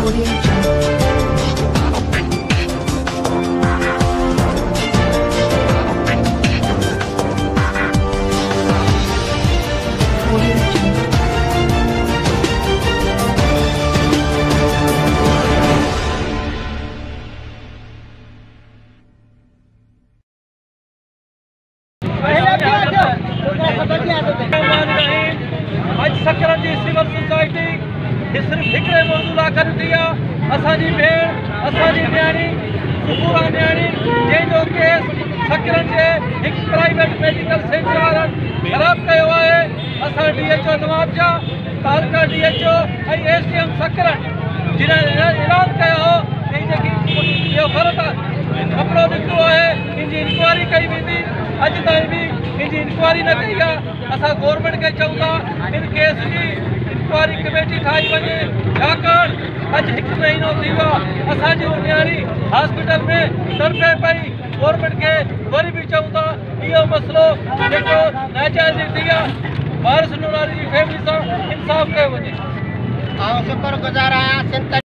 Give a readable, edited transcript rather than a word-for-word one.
आज सकरन जी civil society सिर्फ हिकिड़े मौजूद लाइ करी आहे। असांजी भेण असांजी न्याणी सुपूरा न्याणी जंहिंजो केस सकरन जे हिकु प्राइवेट मेडिकल सेंटर वारनि ख़राब कयो आहे। असां DHO नवाबजा तालुका DHO ऐं SDM सकरन जिन ऐलान कयो हो कि जेकी इहो ग़लति कपिड़ो निकितो आहे इनजी इंक्वायरी कई वेंदी। अॼु ताईं बि इनजी इंक्वायरी न कई आहे। असां गवर्नमेंट खे चऊं था in case ji inquiry committee ठाही वञे, छाकाणि अॼु हिकु महीनो थी वियो आहे असांजी न्याणी हॉस्पिटल में तड़पे पई। गवर्नमेंट खे वरी बि चऊं था इहो मसइलो जेको नाजाइज़ थी आहे वारिस नूरानी जी फैमिली सां इंसाफ़ कयो वञे। शुक्रगुज़ार आहियां।